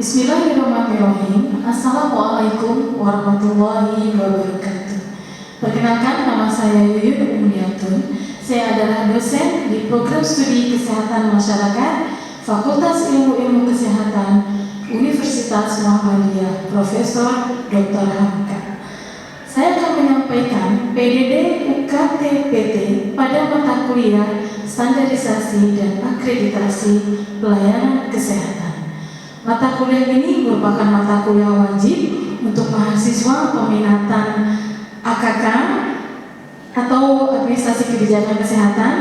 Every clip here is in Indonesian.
Bismillahirrahmanirrahim. Assalamualaikum warahmatullahi wabarakatuh. Perkenalkan, nama saya Yuyun Umniatun. Saya adalah dosen di Program Studi Kesehatan Masyarakat Fakultas Ilmu Kesehatan Universitas Muhammadiyah Profesor Dr. Hamka. Saya akan menyampaikan PDD UKT-PT pada mata kuliah Standarisasi dan Akreditasi Pelayanan Kesehatan. Mata kuliah ini merupakan mata kuliah wajib untuk mahasiswa peminatan AKK atau Administrasi Kebijakan Kesehatan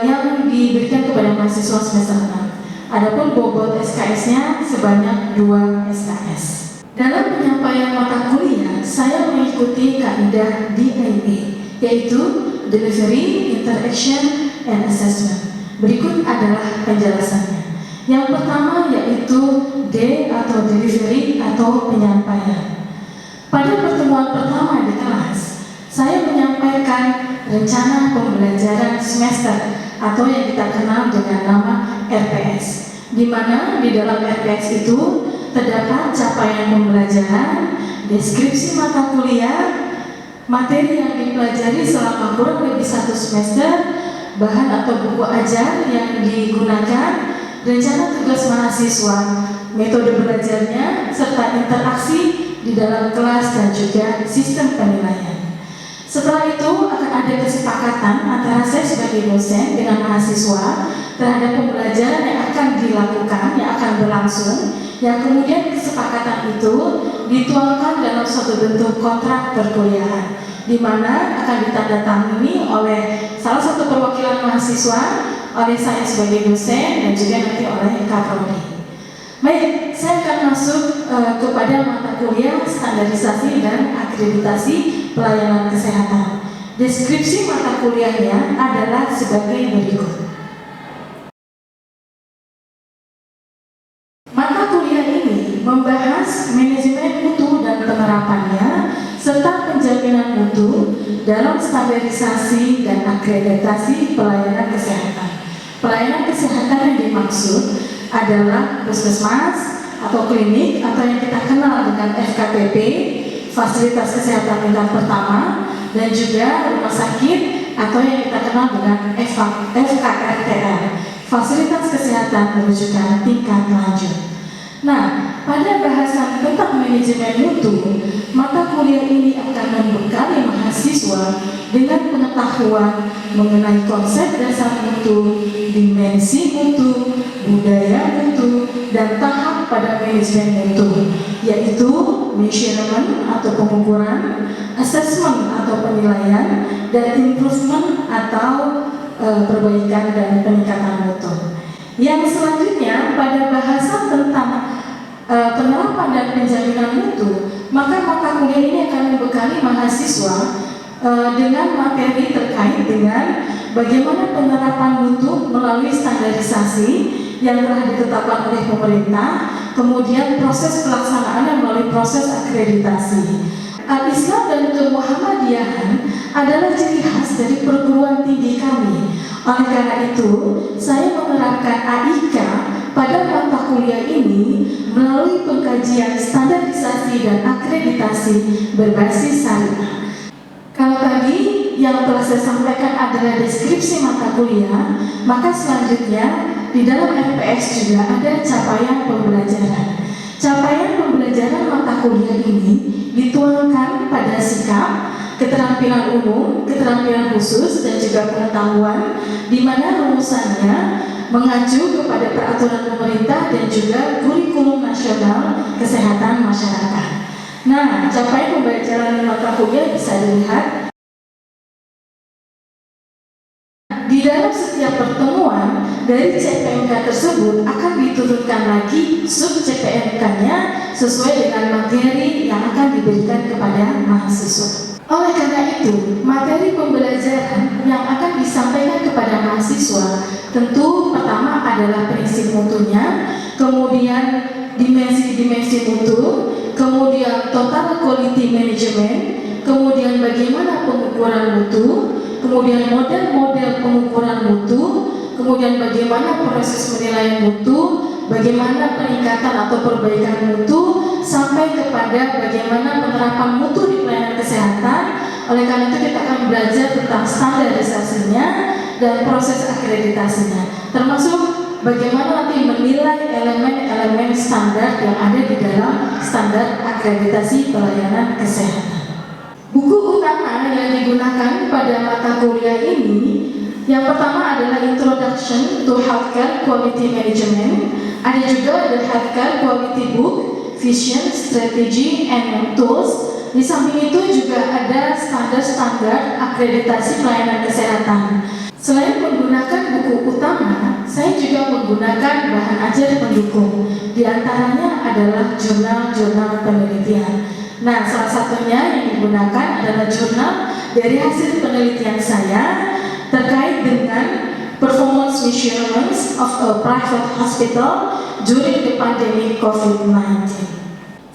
yang diberikan kepada mahasiswa semester 6. Adapun bobot SKS-nya sebanyak 2 SKS. Dalam penyampaian mata kuliah, saya mengikuti kaidah DIA, yaitu Delivery, Interaction, and Assessment. Berikut adalah penjelasannya. Yang pertama yaitu D atau delivery atau penyampaian. Pada pertemuan pertama di kelas, saya menyampaikan rencana pembelajaran semester atau yang kita kenal dengan nama RPS, di mana di dalam RPS itu terdapat capaian pembelajaran, deskripsi mata kuliah, materi yang dipelajari selama kurang lebih 1 semester, bahan atau buku ajar yang digunakan, rencana tugas mahasiswa, metode belajarnya, serta interaksi di dalam kelas dan juga sistem penilaian. Setelah itu akan ada kesepakatan antara saya sebagai dosen dengan mahasiswa terhadap pembelajaran yang akan dilakukan, yang akan berlangsung, yang kemudian kesepakatan itu dituangkan dalam suatu bentuk kontrak perkuliahan, di mana akan ditandatangani oleh salah satu perwakilan mahasiswa, oleh saya sebagai dosen, dan juga nanti oleh Kaprodi. Baik, saya akan masuk kepada mata kuliah Standarisasi dan Akreditasi Pelayanan Kesehatan. Deskripsi mata kuliahnya adalah sebagai berikut. Mata kuliah ini membahas manajemen mutu dan penerapannya, serta penjaminan mutu dalam standarisasi dan akreditasi pelayanan kesehatan. Pelayanan kesehatan yang dimaksud adalah puskesmas atau klinik atau yang kita kenal dengan FKPP, fasilitas kesehatan tingkat pertama, dan juga rumah sakit atau yang kita kenal dengan FKRTR, fasilitas kesehatan rujukan tingkat lanjut. Nah, pada bahasan tentang manajemen mutu, mata kuliah ini akan membekali mahasiswa dengan pengetahuan mengenai konsep dasar mutu, dimensi mutu, budaya mutu, dan tahap pada manajemen mutu, yaitu measurement atau pengukuran, assessment atau penilaian, dan improvement atau perbaikan dan peningkatan mutu. Yang selanjutnya pada bahasan tentang penerapan dan penjaminan mutu, maka mata kuliah ini akan membekali mahasiswa dengan materi terkait dengan bagaimana penerapan mutu melalui standarisasi yang telah ditetapkan oleh pemerintah, kemudian proses pelaksanaan melalui proses akreditasi. Al-Islam dan kemuhammadiyahan adalah ciri khas dari perguruan tinggi kami. Oleh karena itu, saya menerapkan AIK pada mata kuliah ini melalui pengkajian standarisasi dan akreditasi berbasis syariah. Kalau tadi yang telah saya sampaikan adalah deskripsi mata kuliah, maka selanjutnya di dalam RPS juga ada capaian pembelajaran. Capaian pembelajaran mata kuliah ini dituangkan pada sikap, keterampilan umum, keterampilan khusus, dan juga pengetahuan, di mana rumusannya mengacu kepada peraturan pemerintah dan juga kurikulum nasional kesehatan masyarakat. Nah, capaian pembelajaran mata kuliah bisa dilihat di dalam setiap pertemuan. Dari CPNK tersebut akan diturunkan lagi sub CPNK-nya sesuai dengan materi yang akan diberikan kepada mahasiswa. Oleh karena itu, materi pembelajaran yang akan disampaikan kepada mahasiswa tentu pertama adalah prinsip mutunya, kemudian dimensi-dimensi mutu, kemudian total quality management, kemudian bagaimana pengukuran mutu, kemudian model-model pengukuran mutu, kemudian bagaimana proses penilaian mutu, bagaimana peningkatan atau perbaikan mutu sampai kepada bagaimana penerapan mutu di pelayanan kesehatan. Oleh karena itu kita akan belajar tentang standarisasinya dan proses akreditasinya, termasuk bagaimana nanti menilai elemen-elemen standar yang ada di dalam standar akreditasi pelayanan kesehatan. Buku utama yang digunakan pada mata kuliah ini, yang pertama adalah Introduction to Healthcare Quality Management. Ada juga The Healthcare Quality Book, Vision, Strategy, and Tools. Di samping itu juga ada standar-standar akreditasi pelayanan kesehatan. Selain menggunakan buku utama, saya juga menggunakan bahan ajar pendukung. Di antaranya adalah jurnal-jurnal penelitian. Nah, salah satunya yang digunakan adalah jurnal dari hasil penelitian saya terkait dengan performance measurements of a private hospital during the pandemic COVID-19.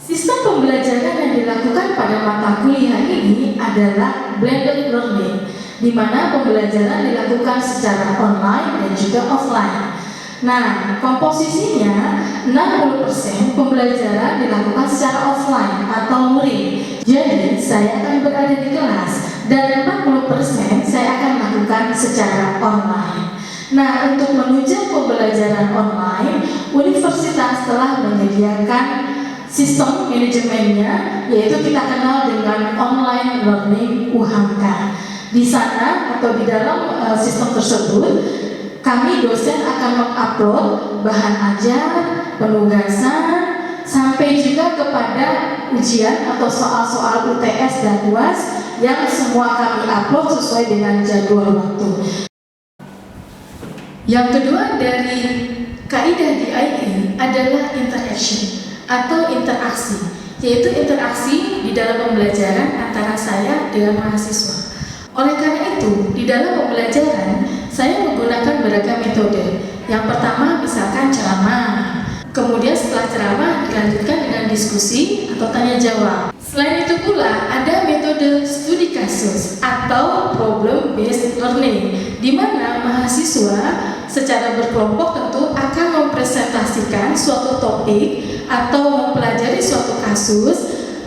Sistem pembelajaran yang dilakukan pada mata kuliah ini adalah blended learning, di mana pembelajaran dilakukan secara online dan juga offline. Nah, komposisinya 60% pembelajaran dilakukan secara offline atau luring. Jadi, saya akan berada di kelas dan 40% saya akan lakukan secara online. Nah, untuk menunjang pembelajaran online, universitas telah menyediakan sistem manajemennya, yaitu kita kenal dengan online learning UHAMK. Di sana atau di dalam sistem tersebut, kami dosen akan mengupload bahan ajar, penugasan, sampai juga kepada ujian atau soal-soal UTS dan UAS yang semua kami upload sesuai dengan jadwal waktu. Yang kedua dari kaidah DIE adalah interaction atau interaksi, yaitu interaksi di dalam pembelajaran antara saya dengan mahasiswa. Oleh karena itu, di dalam pembelajaran saya menggunakan beragam metode. Yang pertama misalkan ceramah, kemudian setelah ceramah dilanjutkan dengan diskusi atau tanya jawab. Selain itu pula ada metode studi kasus atau problem based learning, di mana mahasiswa secara berkelompok tentu akan mempresentasikan suatu topik atau mempelajari suatu kasus,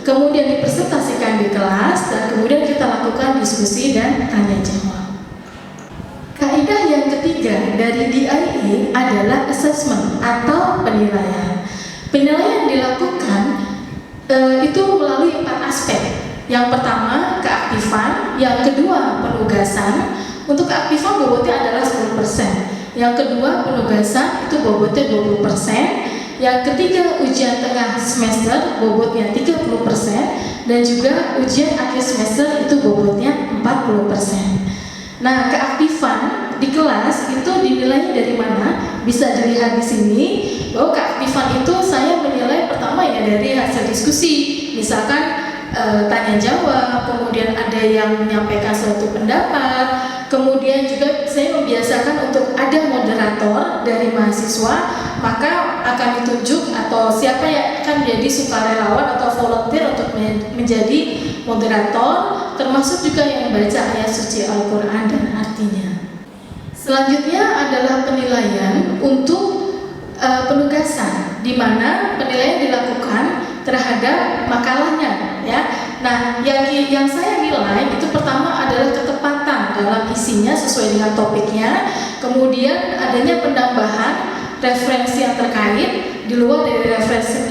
kemudian dipresentasikan di kelas, dan kemudian kita lakukan diskusi dan tanya jawab. Kaidah yang ketiga dari DIE adalah assessment atau penilaian. Penilaian dilakukan itu melalui 4 aspek. Yang pertama keaktifan, yang kedua penugasan. Untuk keaktifan bobotnya adalah 10%. Yang kedua penugasan itu bobotnya 20%. Yang ketiga ujian tengah semester bobotnya 30%, dan juga ujian akhir semester itu bobotnya 40%. Nah, keaktifan di kelas itu dinilai dari mana? Bisa dilihat di sini. Bahwa keaktifan itu saya menilai pertama ya dari hasil diskusi. Misalkan tanya jawab, kemudian ada yang menyampaikan suatu pendapat, kemudian juga saya membiasakan untuk ada moderator dari mahasiswa, maka akan ditunjuk atau siapa yang akan menjadi sukarelawan atau volunteer untuk menjadi moderator, termasuk juga yang membaca ayat suci Al-Quran dan artinya. Selanjutnya adalah penilaian untuk penugasan, di mana penilaian dilakukan terhadap makalahnya, ya. Nah, yang saya nilai itu pertama adalah ketepatan dalam isinya sesuai dengan topiknya, kemudian adanya penambahan referensi yang terkait di luar dari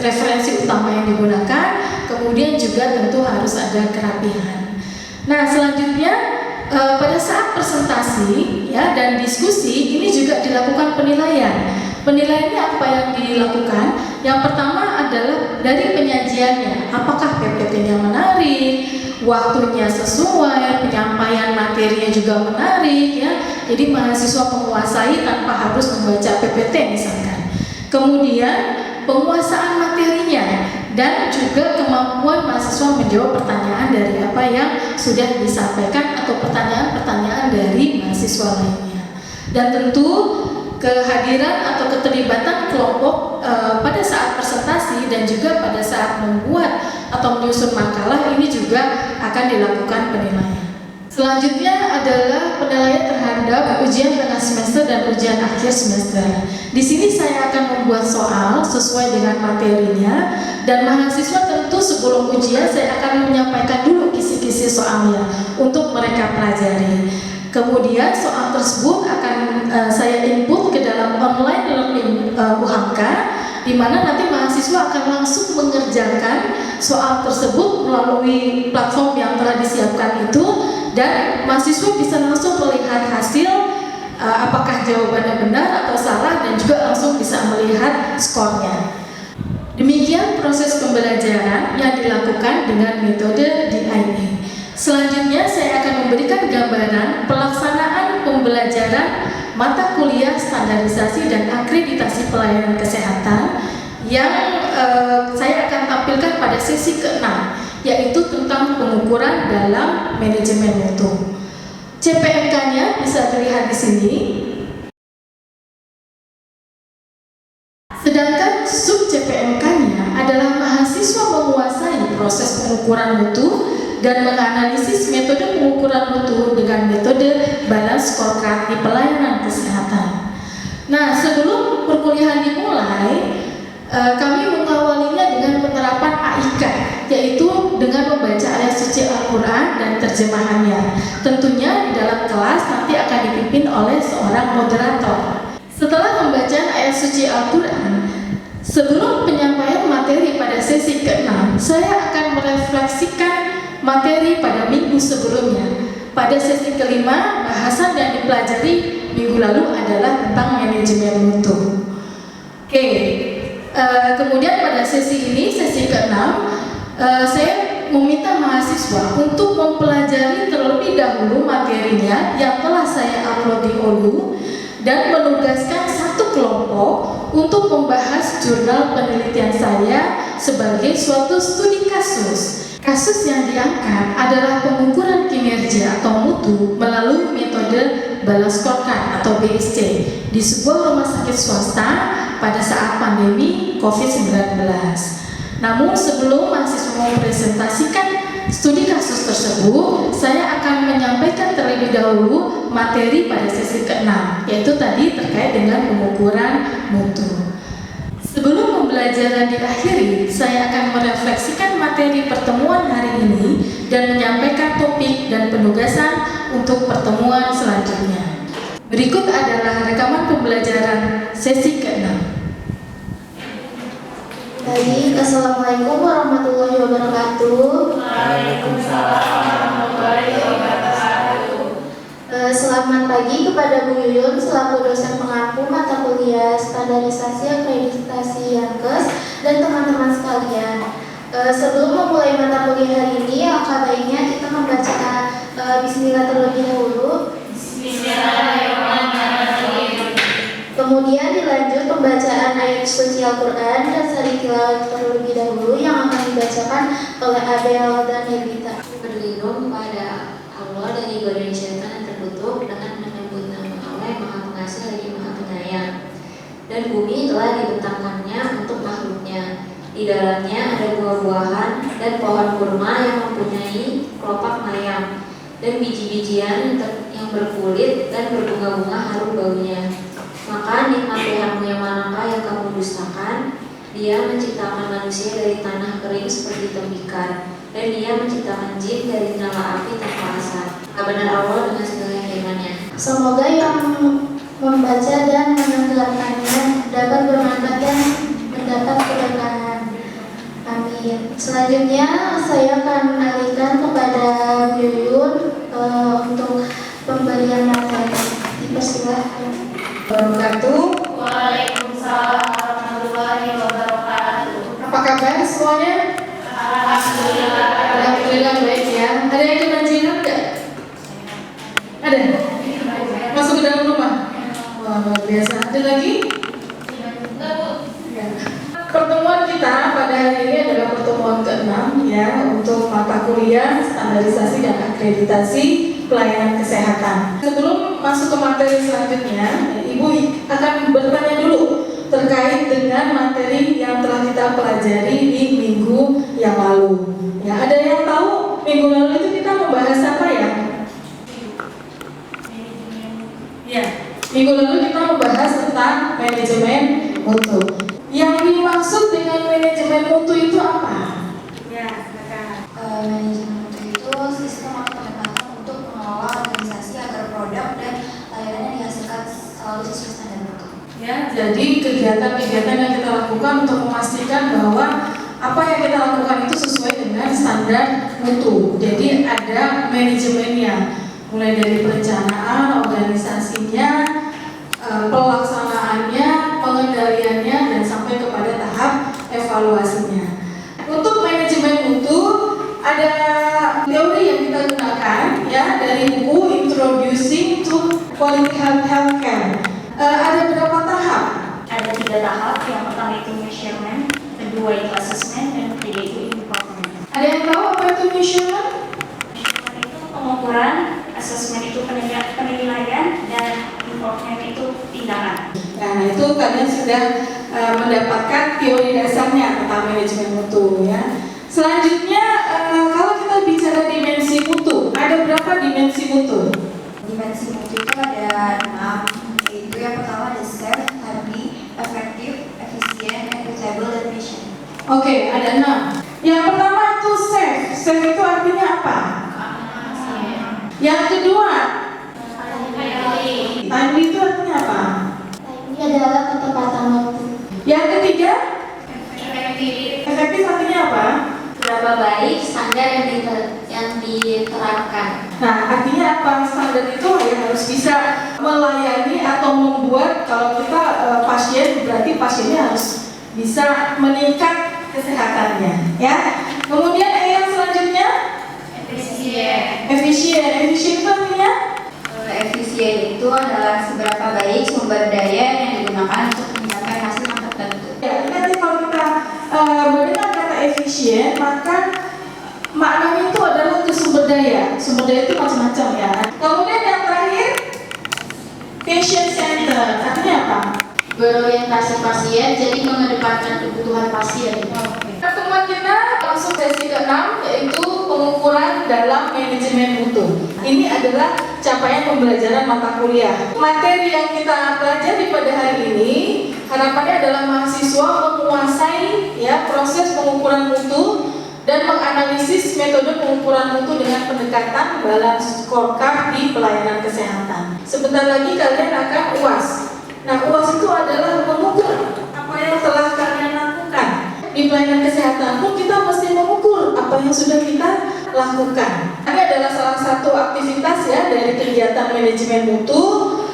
referensi utama yang digunakan, kemudian juga tentu harus ada kerapihan. Nah, selanjutnya pada saat presentasi ya dan diskusi ini juga dilakukan penilaian. Penilaiannya apa yang dilakukan? Yang pertama adalah dari penyajiannya, apakah PPT-nya menarik, waktunya sesuai, penyampaian materinya juga menarik, ya. Jadi mahasiswa menguasai tanpa harus membaca PPT misalkan. Kemudian penguasaan materinya dan juga kemampuan mahasiswa menjawab pertanyaan dari apa yang sudah disampaikan atau pertanyaan-pertanyaan dari mahasiswa lainnya. Dan tentu kehadiran atau keterlibatan kelompok pada saat presentasi dan juga pada saat membuat atau menyusun makalah ini juga akan dilakukan penilaian. Selanjutnya adalah penilaian terhadap ujian tengah semester dan ujian akhir semester. Di sini saya akan membuat soal sesuai dengan materinya, dan mahasiswa tentu sebelum ujian saya akan menyampaikan dulu kisi-kisi soalnya untuk mereka pelajari. Kemudian soal tersebut akan saya input ke dalam online learning UHAMK, di mana nanti mahasiswa akan langsung mengerjakan soal tersebut melalui platform yang telah disiapkan itu, dan mahasiswa bisa langsung melihat hasil apakah jawabannya benar atau salah, dan juga langsung bisa melihat skornya. Demikian proses pembelajaran yang dilakukan dengan metode DIE. Selanjutnya saya akan memberikan gambaran pelaksanaan pembelajaran mata kuliah standarisasi dan akreditasi pelayanan kesehatan yang saya akan tampilkan pada sesi ke-6, yaitu tentang pengukuran dalam manajemen mutu. CPMK-nya bisa dilihat di sini. Sedangkan sub CPMK-nya adalah mahasiswa menguasai proses pengukuran mutu dan menganalisis metode pengukuran mutu dengan metode balance scorecard di pelayanan kesehatan. Nah, sebelum perkuliahan dimulai, kami mengawalinya dengan penerapan AIK, yaitu dengan membaca ayat suci Al-Quran dan terjemahannya. Tentunya di dalam kelas nanti akan dipimpin oleh seorang moderator. Setelah pembacaan ayat suci Al-Quran, sebelum penyampaian materi pada sesi ke-6, saya akan merefleksikan materi pada minggu sebelumnya. Pada sesi ke-5, bahasan yang dipelajari minggu lalu adalah tentang manajemen mutu. Oke. Kemudian pada sesi ini, sesi ke-6, saya meminta mahasiswa untuk mempelajari terlebih dahulu materinya yang telah saya upload di OLU, dan menugaskan satu kelompok untuk membahas jurnal penelitian saya sebagai suatu studi kasus. Kasus yang diangkat adalah pengukuran kinerja atau mutu melalui metode balance scorecard atau BSC di sebuah rumah sakit swasta pada saat pandemi COVID-19. Namun sebelum mahasiswa mempresentasikan studi kasus tersebut, saya akan menyampaikan terlebih dahulu materi pada sesi ke-6, yaitu tadi terkait dengan pengukuran mutu. Sebelum pembelajaran diakhiri, saya akan merefleksikan materi pertemuan hari ini dan menyampaikan topik dan penugasan untuk pertemuan selanjutnya. Berikut adalah rekaman pembelajaran sesi ke-6. Baik, Assalamualaikum warahmatullahi wabarakatuh. Waalaikumsalam warahmatullahi wabarakatuh. Selamat pagi kepada Bu Yuyun selaku dosen pengampu mata kuliah standarisasi akreditasi Yankes dan teman-teman sekalian. Sebelum memulai mata kuliah hari ini, alangkah baiknya kita membaca Bismillah terlebih dahulu. Bismillahirrahmanirrahim. Kemudian dilanjut pembacaan ayat suci Al-Quran dan sari tilawah terlebih dahulu yang akan dibacakan oleh Abel dan Evita. Berlindung pada Allah dari godaan syaitan yang terkutuk dengan menyebut nama Allah yang Maha Pengasih lagi Maha Penyayang. Dan bumi telah dibentangkannya untuk makhluknya. Di dalamnya ada buah-buahan dan pohon kurma yang mempunyai kelopak mayang dan biji-bijian yang berkulit dan berbunga-bunga harum baunya. Maka nikmat Tuhanmu yang manakah yang kamu dustakan? Dia menciptakan manusia dari tanah kering seperti tembikar, dan dia menciptakan jin dari nyala api tanpa asap. Benar Allah dengan segala firman-Nya. Semoga yang membaca dan mendengarkannya dapat bermanfaat dan mendapat keberkahan. Amin. Selanjutnya saya akan alihkan kepada Bu Yuyun untuk pemberian materi. Dipersilahkan. Wabarakatuh. Waalaikumsalam warahmatullahi wabarakatuh. Apa kabar semuanya? Alhamdulillah. Alhamdulillah baik ya. Ada yang kebanjiran nggak? Ada? Masuk ke dalam rumah? Wah, luar biasa. Ada lagi? Ya. Pertemuan kita pada hari ini adalah pertemuan ke-6 ya, untuk mata kuliah standarisasi dan akreditasi pelayanan kesehatan. Sebelum masuk ke materi selanjutnya, Ibu akan bertanya dulu terkait dengan materi yang telah kita pelajari di minggu yang lalu. Ya, ada yang tahu minggu lalu itu kita membahas apa ya? Minggu lalu kita membahas tentang manajemen mutu. Yang dimaksud dengan manajemen mutu itu apa? Ya, silakan. Manajemen mutu itu sistem atau pendekatan untuk mengelola organisasi agar produk dan layanan yang dihasilkan selalu sesuai standar mutu. Ya, jadi kegiatan-kegiatan yang kita lakukan untuk memastikan bahwa apa yang kita lakukan itu sesuai dengan standar mutu. Jadi ada manajemennya, mulai dari perencanaan, organisasinya, pelaksanaannya, pengendaliannya, dan sampai kepada tahap evaluasinya. Untuk manajemen mutu ada teori yang kita gunakan ya dari buku Introducing to Quality Healthcare. Ada berapa tahap? Ada 3 tahap. Yang pertama itu measurement, kedua itu assessment, dan ketiga itu improvement. Ada yang tahu apa itu measurement? Measurement itu pengukuran, assessment itu penilaian, dan improvement itu tindakan. Nah, itu kalian sudah mendapatkan teori dasarnya tentang manajemen mutu ya. Selanjutnya, kalau kita bicara dimensi mutu, ada berapa dimensi mutu? Dimensi mutu itu ada 6, yaitu yang pertama ada safe, timely, effective, efficient, equitable, dan mission. Oke, ada 6. Yang pertama itu safe. Safe itu artinya apa? Yang kedua, timely itu artinya apa? Ini adalah ketepatan waktu. Yang ketiga, efektif artinya apa? Berapa baik standar yang diterapkan. Nah, artinya apa? Standar itu ya harus bisa melayani atau membuat kalau kita pasien, berarti pasiennya harus bisa meningkat kesehatannya, ya. Kemudian yang selanjutnya, efisien itu artinya? Efisien itu adalah seberapa baik sumber daya yang digunakan untuk mencapai hasil yang tertentu. Ya, nanti kalau kita mendengar kata efisien, maka maknanya itu adalah ke sumber daya. Sumber daya itu macam-macam ya. Kemudian yang terakhir, patient center, artinya apa? Berorientasi pasien, jadi mengedepankan kebutuhan pasien. Pertemuan kita masuk sesi ke-6, yaitu pengukuran dalam manajemen mutu. Ini adalah capaian pembelajaran mata kuliah. Materi yang kita pelajari pada hari ini harapannya adalah mahasiswa menguasai ya proses pengukuran mutu dan menganalisis metode pengukuran mutu dengan pendekatan balance scorecard di pelayanan kesehatan. Sebentar lagi kalian akan UAS. Nah, UAS itu adalah mengukur apa yang telah kalian lakukan. Di pelayanan kesehatan pun kita mesti mengukur apa yang sudah kita lakukan. Ini adalah salah satu aktivitas ya dari kegiatan manajemen mutu.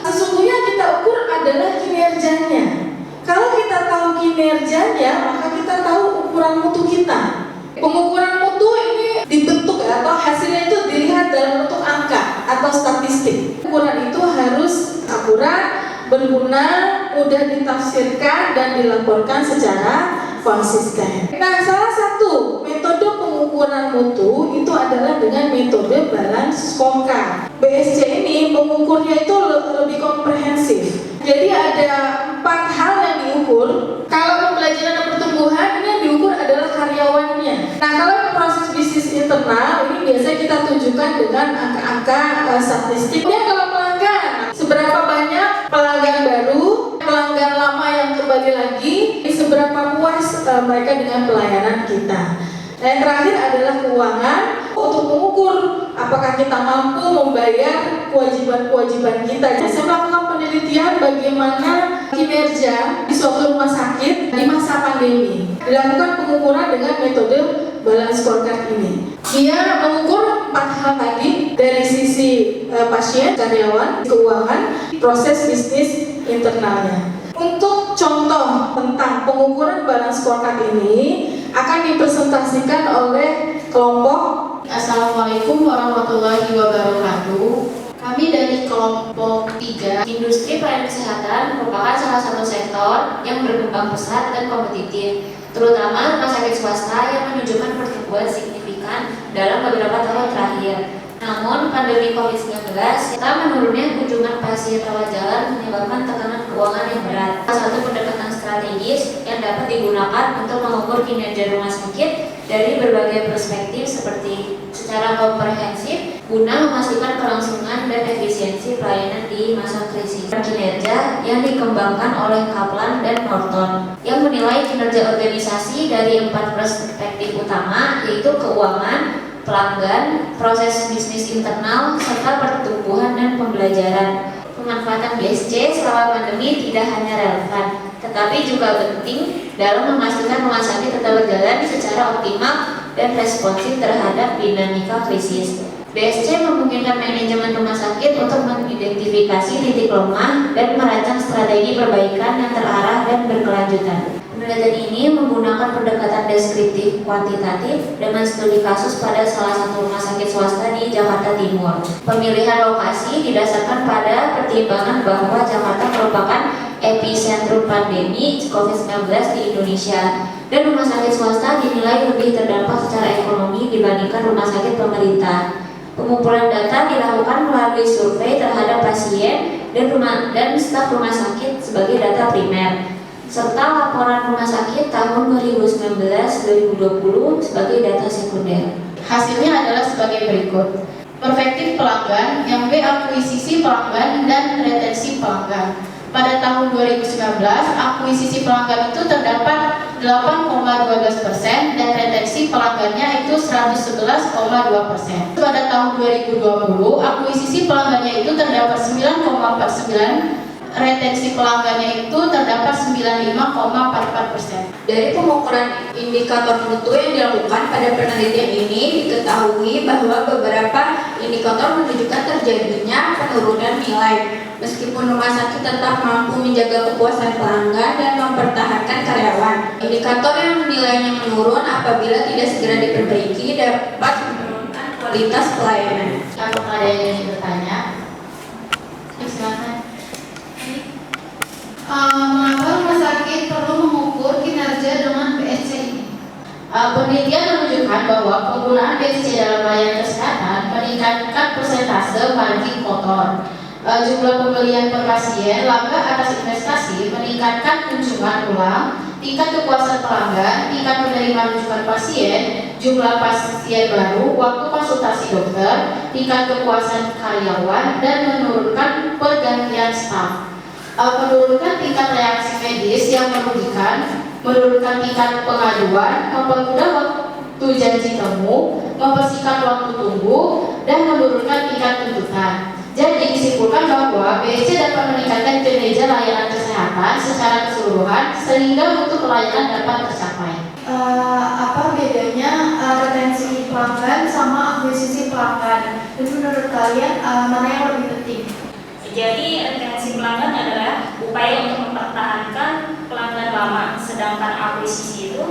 Sesungguhnya kita ukur adalah kinerjanya. Kalau kita tahu kinerjanya, maka kita tahu ukuran mutu kita. Pengukuran mutu ini dibentuk atau hasilnya itu dilihat dalam bentuk angka atau statistik. Ukuran itu harus akurat, berguna, mudah ditafsirkan dan dilaporkan secara konsisten. Nah, salah satu metode pengukuran mutu itu adalah dengan metode balance scorecard. BSC ini mengukurnya itu lebih komprehensif. Jadi ada 4 hal yang diukur. Kalau pembelajaran dan pertumbuhan ini yang diukur adalah karyawannya. Nah, kalau proses bisnis internal ini biasanya kita tunjukkan dengan angka-angka statistik. Kemudian kalau pelanggan, seberapa banyak pelanggan baru, pelanggan lama yang kembali lagi, seberapa puas mereka dengan pelayanan kita. Dan yang terakhir adalah keuangan untuk mengukur apakah kita mampu membayar kewajiban-kewajiban kita. Jadi saya melakukan penelitian bagaimana kinerja di suatu rumah sakit di masa pandemi. Dilakukan pengukuran dengan metode balance scorecard ini. Dia mengukur 4 hal tadi dari sisi pasien, karyawan, keuangan, proses bisnis internalnya. Untuk contoh tentang pengukuran balance scorecard ini akan dipresentasikan oleh kelompok. Assalamualaikum warahmatullahi wabarakatuh. Kami dari kelompok 3. Industri pelayanan kesehatan merupakan salah satu sektor yang berkembang pesat dan kompetitif, terutama rumah sakit swasta yang menunjukkan pertumbuhan signifikan dalam beberapa tahun terakhir. Namun, pandemi COVID-19 serta menurunnya kunjungan pasien rawat jalan menyebabkan tekanan keuangan yang berat. Salah satu pendekatan strategis yang dapat digunakan untuk mengukur kinerja rumah sakit dari berbagai perspektif seperti secara komprehensif, guna memastikan kelangsungan dan efisiensi pelayanan di masa krisis. Kinerja yang dikembangkan oleh Kaplan dan Norton yang menilai kinerja organisasi dari 4 perspektif utama, yaitu keuangan, pelanggan, proses bisnis internal, serta pertumbuhan dan pembelajaran. Pemanfaatan BSC selama pandemi tidak hanya relevan, tetapi juga penting dalam memastikan rumah sakit tetap berjalan secara optimal dan responsif terhadap dinamika krisis. BSC memungkinkan manajemen rumah sakit untuk mengidentifikasi titik lemah dan merancang strategi perbaikan yang terarah dan berkelanjutan. Penelitian ini menggunakan pendekatan deskriptif kuantitatif dengan studi kasus pada salah satu rumah sakit swasta di Jakarta Timur. Pemilihan lokasi didasarkan pada pertimbangan bahwa Jakarta merupakan epicentrum pandemi COVID-19 di Indonesia, dan rumah sakit swasta dinilai lebih terdampak secara ekonomi dibandingkan rumah sakit pemerintah. Pengumpulan data dilakukan melalui survei terhadap pasien dan staf rumah sakit sebagai data primer, serta laporan rumah sakit tahun 2019-2020 sebagai data sekunder. Hasilnya adalah sebagai berikut. Perspektif pelanggan, yang B akuisisi pelanggan dan retensi pelanggan. Pada tahun 2019, akuisisi pelanggan itu terdapat 8,12% dan retensi pelanggannya itu 111,2%. Pada tahun 2020, akuisisi pelanggannya itu terdapat 9,49%. Retensi pelanggannya itu terdapat 95,44%. Dari pengukuran indikator mutu yang dilakukan pada penelitian ini diketahui bahwa beberapa indikator menunjukkan terjadinya penurunan nilai. Meskipun rumah sakit tetap mampu menjaga kepuasan pelanggan dan mempertahankan karyawan, indikator yang nilainya menurun apabila tidak segera diperbaiki dapat menurunkan kualitas pelayanan. Apakah ada yang ingin bertanya? Silakan. Mengapa rumah sakit perlu mengukur kinerja dengan BSC ini? Penelitian menunjukkan bahwa penggunaan BSC dalam pelayanan kesehatan meningkatkan persentase margin kotor, jumlah pembelian per pasien, laba atas investasi, meningkatkan kunjungan ulang, tingkat kepuasan pelanggan, tingkat penerimaan rujukan pasien, jumlah pasien baru, waktu konsultasi dokter, tingkat kepuasan karyawan, dan menurunkan pergantian staf. Menurunkan tingkat reaksi medis yang merugikan, menurunkan tingkat pengaduan, mempermudah waktu janji temu, mempersingkat waktu tunggu, dan menurunkan tingkat tuntutan. Jadi disimpulkan bahwa BSC dapat meningkatkan kinerja layanan kesehatan secara keseluruhan sehingga mutu pelayanan dapat tercapai. Apa bedanya retensi pelanggan sama akuisisi pelanggan? Dan menurut kalian mana yang lebih penting? Jadi retensi pelanggan adalah upaya untuk mempertahankan pelanggan lama, sedangkan akuisisi itu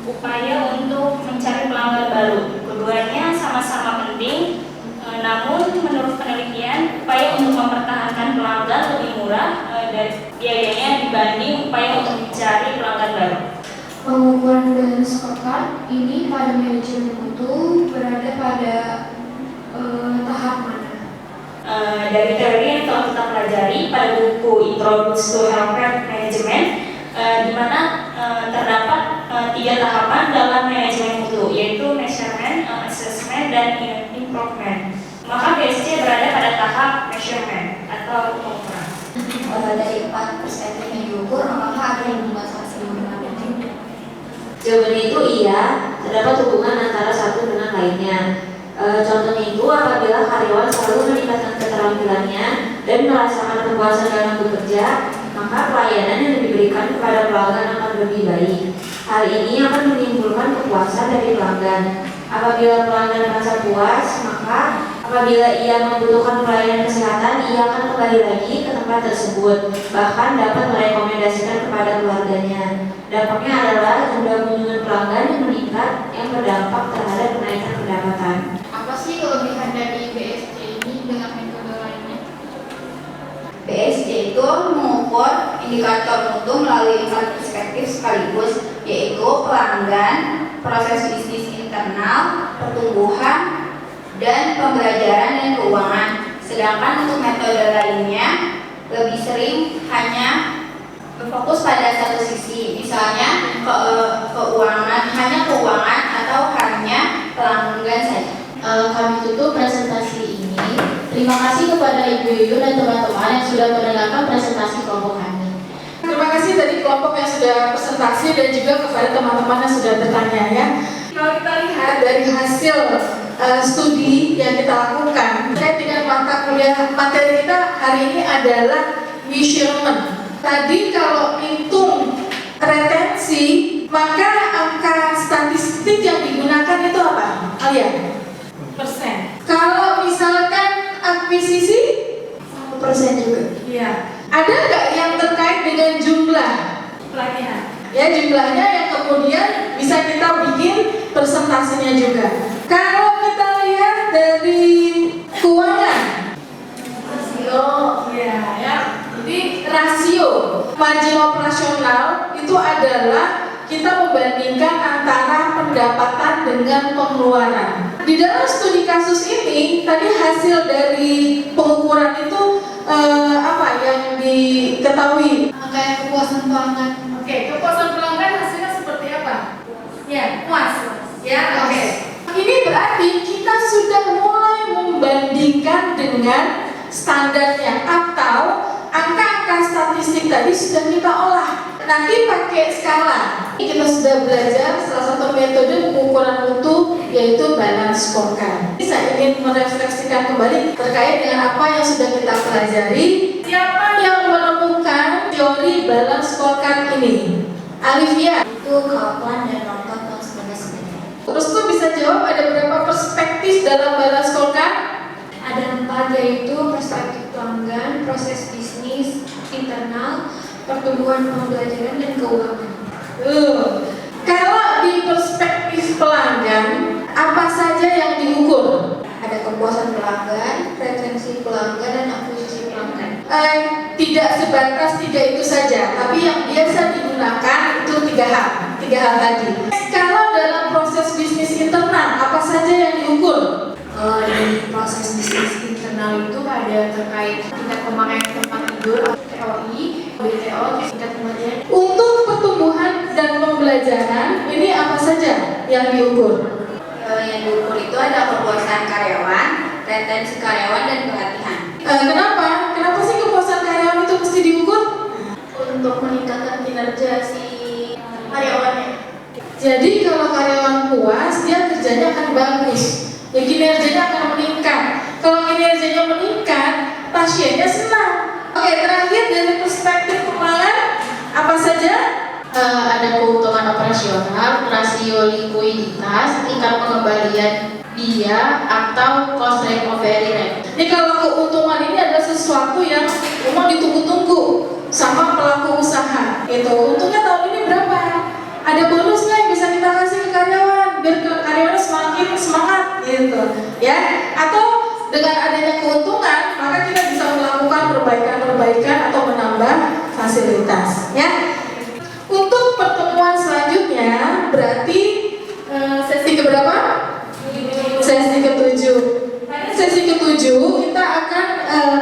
upaya untuk mencari pelanggan baru. Keduanya sama-sama penting, namun menurut penelitian upaya untuk mempertahankan pelanggan lebih murah dan biayanya dibanding upaya untuk mencari pelanggan baru. Pengukuran dan scorecard ini pada manajemen mutu berada pada tahap mana? Dari teori yang telah kita pelajari pada buku Introduction to Healthcare Management, di mana terdapat 3 tahapan dalam manajemen mutu, yaitu measurement, assessment, dan improvement. Maka BSC berada pada tahap measurement atau pengukuran. Dari 4 perspektif yang diukur, apakah ada yang membuat saksi dengan penting? Jawabannya itu iya, terdapat hubungan antara satu dengan lainnya. Contohnya itu apabila karyawan selalu meningkatkan keterampilannya dan merasakan kepuasan dalam bekerja, maka pelayanan yang diberikan kepada pelanggan akan lebih baik. Hal ini akan menimbulkan kepuasan dari pelanggan. Apabila pelanggan merasa puas, maka apabila ia membutuhkan pelayanan kesehatan, ia akan kembali lagi ke tempat tersebut, bahkan dapat merekomendasikan kepada keluarganya. Dampaknya adalah jumlah kunjungan pelanggan yang meningkat yang berdampak terhadap kenaikan pendapatan. Apa sih kelebihan dari BSC ini dengan metode lainnya? BSC itu mengukur indikator mutu melalui 4 perspektif sekaligus, yaitu pelanggan, proses bisnis internal, pertumbuhan, dan pembelajaran dan keuangan. Sedangkan untuk metode lainnya lebih sering hanya berfokus pada satu sisi, misalnya keuangan atau hanya pelanggan saja. Kami tutup presentasi Terima kasih kepada Ibu Yuyun dan teman-teman yang sudah mendengarkan presentasi kelompok kami. Terima kasih tadi kelompok yang sudah presentasi dan juga kepada teman-teman yang sudah bertanya ya. Kalau kita lihat dari hasil studi yang kita lakukan terkait dengan mata kuliah materi kita hari ini adalah measurement. Tadi kalau hitung retensi, maka angka statistik yang digunakan itu apa? Kalian? Persen. Kalau misalkan akuisisi? 1% juga. Iya. Ada nggak yang terkait dengan jumlah pelatihan? Ya jumlahnya yang kemudian bisa kita bikin persentasenya juga. Kalau kita lihat dari keuangan, rasio, ya. Jadi rasio margin operasional itu adalah kita membandingkan antara pendapatan dengan pengeluaran. Di dalam studi kasus ini, tadi hasil dari pengukuran itu apa yang diketahui? Kayak kepuasan pelanggan. Oke, kepuasan pelanggan hasilnya seperti apa? Ya, puas. Ya, oke. Ini berarti kita sudah mulai membandingkan dengan standarnya atau angka-angka statistik tadi sudah kita olah. Nanti pakai skala. Kita sudah belajar salah satu metode pengukuran mutu yaitu balance scorecard. Saya ingin merefleksikan kembali terkait dengan apa yang sudah kita pelajari. Siapa yang menemukan teori balance scorecard ini? Alivia. Itu Kaplan dan Norton tahun 1990. Terus tuh bisa jawab ada berapa perspektif dalam balance scorecard? Ada 4, yaitu perspektif pelanggan, proses bisnis, internal, pertumbuhan pembelajaran, dan keuangan. Kalau di perspektif pelanggan, apa saja yang diukur? Ada kepuasan pelanggan, retensi pelanggan, dan akuisisi pelanggan. Tidak sebatas 3 itu saja, tapi yang biasa digunakan itu 3 hal tadi. Kalau dalam proses bisnis internal, apa saja yang diukur? Kalau di proses bisnis internal itu ada terkait tingkat pemakaian tempat tidur, TOI, BTO, tingkat kematian. Untuk pertumbuhan dan pembelajaran, ini apa saja yang diukur? Yang diukur itu ada kepuasan karyawan, retensi karyawan, dan pelatihan. Kenapa? Kenapa sih kepuasan karyawan itu mesti diukur? Untuk meningkatkan kinerja si karyawannya. Jadi kalau karyawan puas, dia kerjanya akan bagus. Ya, kinerjanya akan meningkat. Kalau kinerjanya meningkat, pasiennya senang. Oke, terakhir dari perspektif keuangan, apa saja? Ada keuntungan operasional, rasio likuiditas, tingkat pengembalian biaya atau cost recovery rate. Ini kalau keuntungan ini adalah sesuatu yang memang ditunggu-tunggu sama pelaku usaha. Itu untungnya tahun ini berapa? Ada bonus nggak yang bisa kita kasih ke karyawan biar karyawannya semakin semangat gitu, ya? Atau dengan adanya keuntungan maka kita bisa melakukan perbaikan atau menambah fasilitas, ya? Untuk pertemuan selanjutnya berarti sesi keberapa? Sesi ke-7. Sesi ke-7 kita akan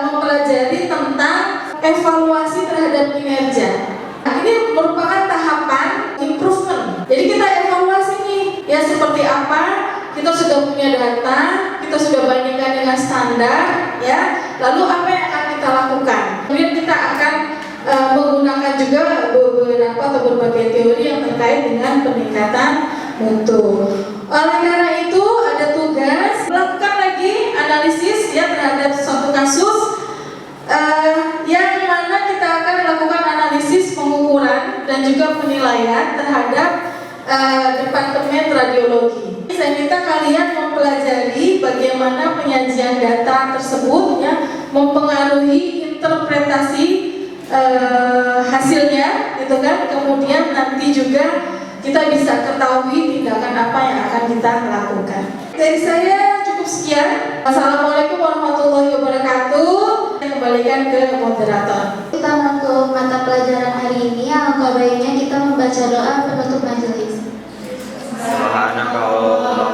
mempelajari tentang evaluasi terhadap kinerja. Nah, ini merupakan tahapan improvement. Jadi kita evaluasi nih, ya seperti apa? Kita sudah punya data, kita sudah bandingkan dengan standar, ya. Lalu apa yang akan kita lakukan? Kemudian kita akan menggunakan juga beberapa atau berbagai teori yang terkait dengan peningkatan mutu. Oleh karena itu ada tugas melakukan lagi analisis ya terhadap suatu kasus yang mana kita akan melakukan analisis pengukuran dan juga penilaian terhadap departemen radiologi. Saya minta kalian mempelajari bagaimana penyajian data tersebut ya mempengaruhi interpretasi hasilnya, gitu kan? Kemudian nanti juga kita bisa ketahui tindakan apa yang akan kita lakukan. Dari saya cukup sekian. Wassalamualaikum warahmatullahi wabarakatuh. Saya kembalikan ke moderator. Kita untuk mata pelajaran hari ini, alangkah baiknya kita membaca doa penutup majelis. Subhanallah.